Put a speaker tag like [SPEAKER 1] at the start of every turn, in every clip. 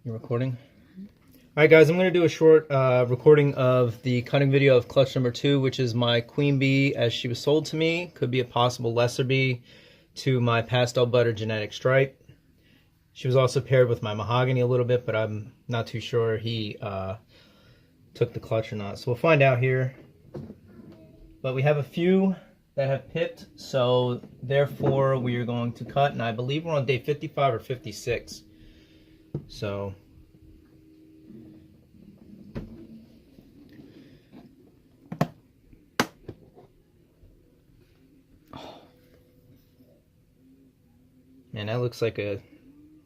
[SPEAKER 1] You're recording? Alright guys, I'm going to do a short recording of the cutting video of clutch number 2, which is my Queenbee as she was sold to me. Could be a possible lesser bee to my Pastel Butter genetic stripe. She was also paired with my Mahogany a little bit, but I'm not too sure he took the clutch or not. So we'll find out here. But we have a few that have pipped, so therefore we are going to cut, and I believe we're on day 55 or 56. So man, that looks like a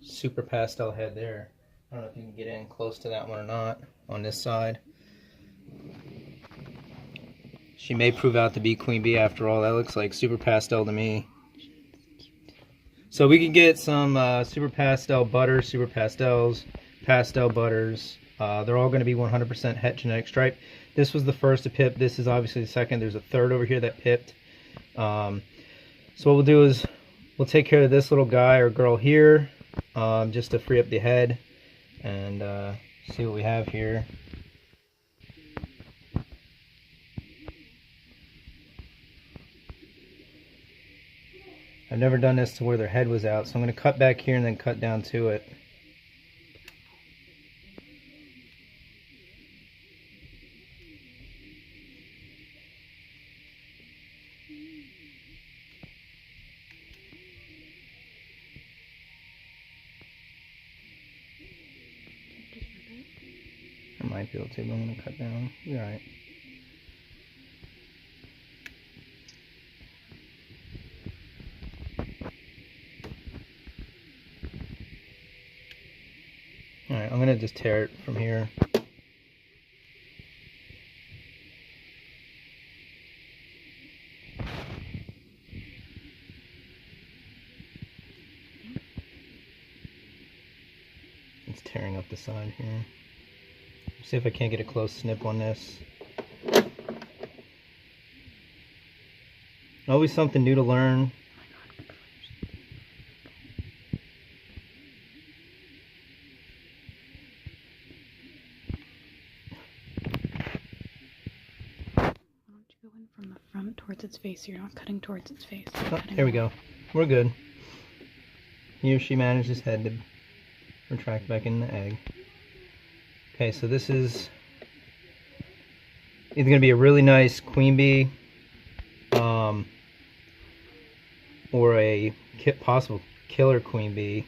[SPEAKER 1] super pastel head there. I don't know if you can get in close to that one or not on this side. She may prove out to be Queenbee after all. That looks like super pastel to me. So we can get some super pastel butter, super pastels, pastel butters. They're all going to be 100% het genetic stripe. This was the first to pip. This is obviously the second. There's a third over here that pipped. So what we'll do is we'll take care of this little guy or girl here, just to free up the head and see what we have here. I've never done this to where their head was out, so I'm going to cut back here and then cut down to it. I might be able to, but I'm going to cut down. You're alright. Alright, I'm going to just tear it from here. It's tearing up the side here. See if I can't get a close snip on this. Always something new to learn.
[SPEAKER 2] Go in from the front towards its face. You're not cutting towards its face.
[SPEAKER 1] Oh, here we go. We're good. Here she managed his head to retract back in the egg. Okay, so this is either going to be a really nice Queenbee or a possible killer Queenbee.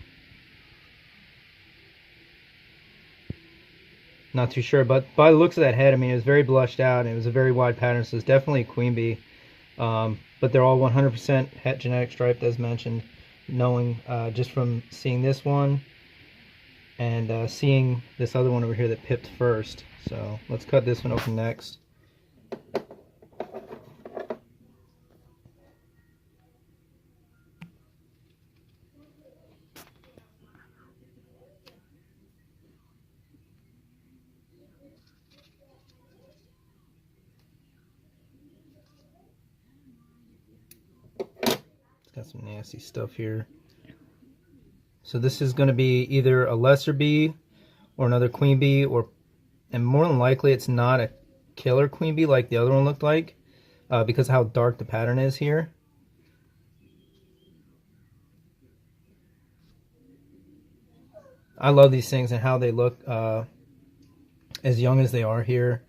[SPEAKER 1] Not too sure, but by the looks of that head, I mean, it was very blushed out, and it was a very wide pattern, so it's definitely a Queenbee. But they're all 100% het genetic striped, as mentioned, knowing just from seeing this one and seeing this other one over here that pipped first. So let's cut this one open next. Got some nasty stuff here. So this is going to be either a lesser bee or another Queenbee, and more than likely it's not a killer Queenbee like the other one looked like, because of how dark the pattern is here. I love these things and how they look as young as they are here,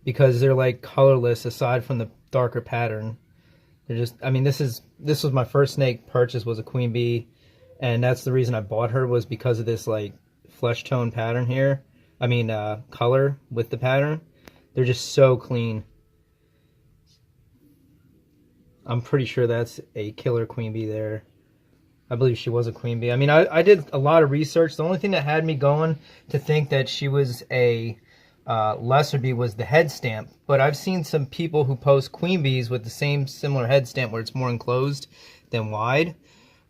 [SPEAKER 1] because they're like colorless aside from the darker pattern. They're just, I mean, this was my first snake purchase, was a Queenbee, and that's the reason I bought her, was because of this like flesh tone pattern here. I mean, color with the pattern. They're just so clean. I'm pretty sure that's a killer Queenbee there. I believe she was a Queenbee. I mean, I did a lot of research. The only thing that had me going to think that she was a lesser bee was the head stamp, but I've seen some people who post Queenbees with the same similar head stamp where it's more enclosed than wide,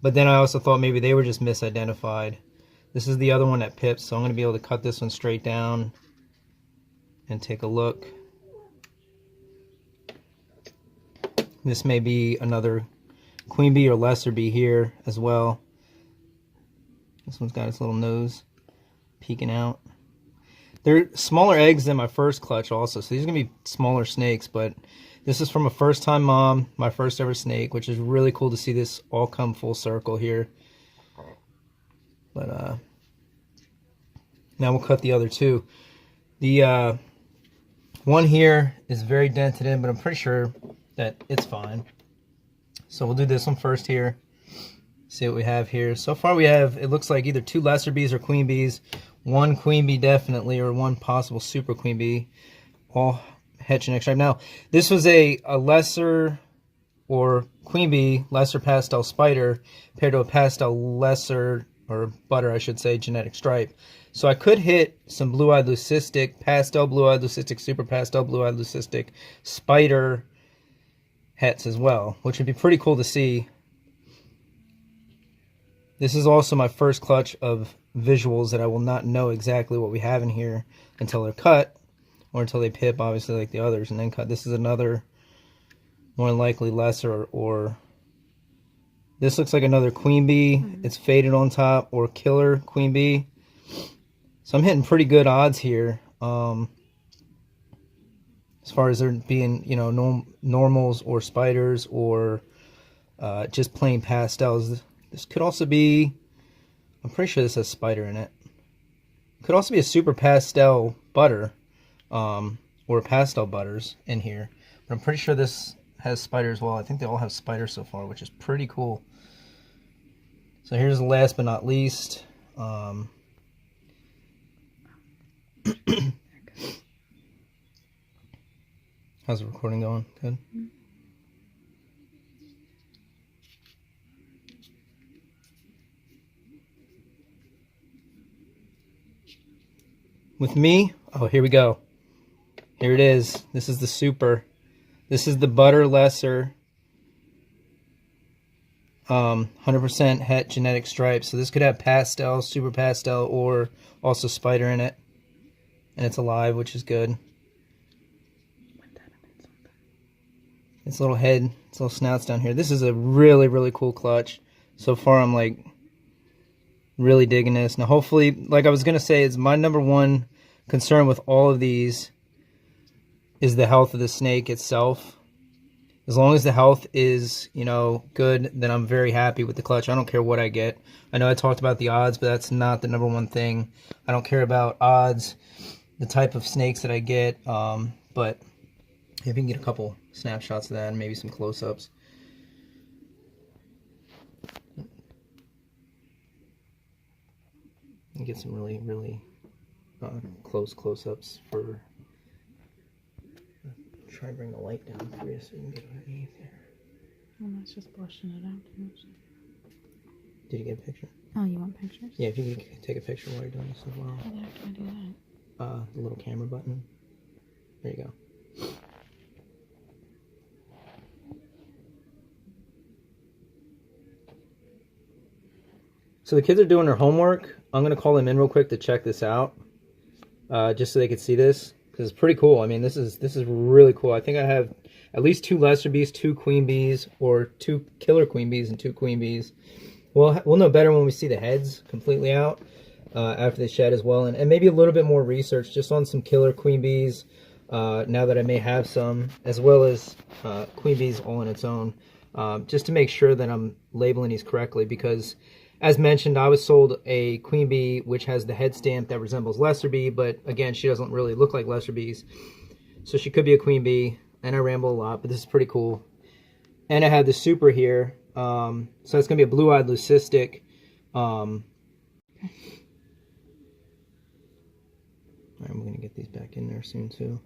[SPEAKER 1] but then I also thought maybe they were just misidentified. This is the other one that pips, so I'm going to be able to cut this one straight down and take a look. This may be another Queenbee or lesser bee here as well. This one's got its little nose. peeking out. They're smaller eggs than my first clutch also, so these are going to be smaller snakes, but this is from a first-time mom, my first ever snake, which is really cool to see this all come full circle here. But now we'll cut the other two. The one here is very dented in, but I'm pretty sure that it's fine. So we'll do this one first here. See what we have here. So far we have, it looks like either 2 lesser bees or queen bees. 1 queen bee definitely, or 1 possible super queen bee. All het genetic stripe. Now, this was a lesser or queen bee, lesser pastel spider, paired to a pastel lesser, or butter I should say, genetic stripe. So I could hit some blue-eyed leucistic, pastel blue-eyed leucistic, super pastel blue-eyed leucistic, spider hets as well, which would be pretty cool to see. This is also my first clutch of visuals that I will not know exactly what we have in here until they're cut, or until they pip, obviously, like the others, and then cut. This is another, more than likely, lesser, or this looks like another queen bee. It's faded on top, or killer queen bee. So I'm hitting pretty good odds here, as far as there being, you know, normals or spiders or just plain pastels. This could also be, I'm pretty sure this has spider in it. Could also be a super pastel butter, or pastel butters in here. But I'm pretty sure this has spider as well. I think they all have spider so far, which is pretty cool. So here's the last but not least. How's the recording going? Good? With me, oh, here we go. Here it is. This is the super. This is the butter lesser. 100% het genetic stripe. So this could have pastel, super pastel, or also spider in it. And it's alive, which is good. Its little head, its little snouts down here. This is a really, really cool clutch. So far, I'm like really digging this. Now, hopefully, like I was going to say, it's my number one concern with all of these is the health of the snake itself. As long as the health is, you know, good, then I'm very happy with the clutch. I don't care what I get. I know I talked about the odds, but that's not the number one thing. I don't care about odds, the type of snakes that I get, but if you can get a couple snapshots of that and maybe some close-ups. And get some really, really close-ups for... Try to bring the light down for you so you can get underneath there.
[SPEAKER 2] Well, that's just blushing it out too much.
[SPEAKER 1] Did you get a picture?
[SPEAKER 2] Oh, you want pictures?
[SPEAKER 1] Yeah, if you could take a picture while you're doing this as well.
[SPEAKER 2] How the heck do I do that?
[SPEAKER 1] The little camera button. There you go. So the kids are doing their homework. I'm going to call them in real quick to check this out. Just so they could see this. Because it's pretty cool. I mean, this is really cool. I think I have at least 2 lesser bees, 2 queen bees, or 2 killer queen bees and 2 queen bees. We'll know better when we see the heads completely out after they shed as well. And maybe a little bit more research just on some killer queen bees now that I may have some, as well as queen bees all on its own, just to make sure that I'm labeling these correctly. Because as mentioned, I was sold a queen bee which has the head stamp that resembles lesser bee, but again, she doesn't really look like lesser bees. So she could be a queen bee, and I ramble a lot, but this is pretty cool. And I have the super here, so it's going to be a blue-eyed leucistic. Alright, we're going to get these back in there soon too.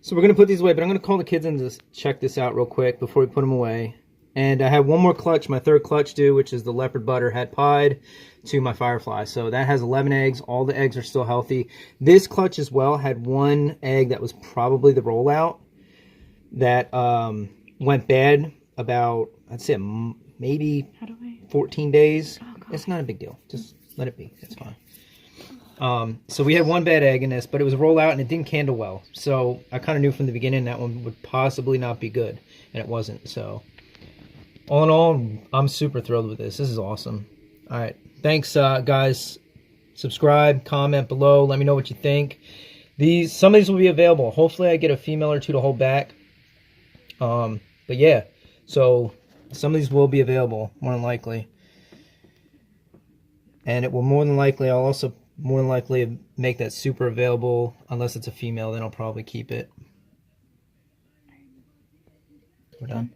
[SPEAKER 1] So we're going to put these away, but I'm going to call the kids in to check this out real quick before we put them away. And I have one more clutch, my third clutch due, which is the leopard butter het pied to my firefly. So that has 11 eggs. All the eggs are still healthy. This clutch as well had 1 egg that was probably the rollout that went bad about, I'd say maybe 14 days. It's not a big deal. Just let it be. It's fine. So we had 1 bad egg in this, but it was a rollout and it didn't candle well. So I kind of knew from the beginning that one would possibly not be good, and it wasn't. So all in all, I'm super thrilled with this. This is awesome. All right. Thanks, guys. subscribe, comment below. Let me know what you think. Some of these will be available. Hopefully I get a female or two to hold back. But yeah, so some of these will be available, more than likely. And it will I'll also more than likely make that super available. Unless it's a female, then I'll probably keep it. We're done.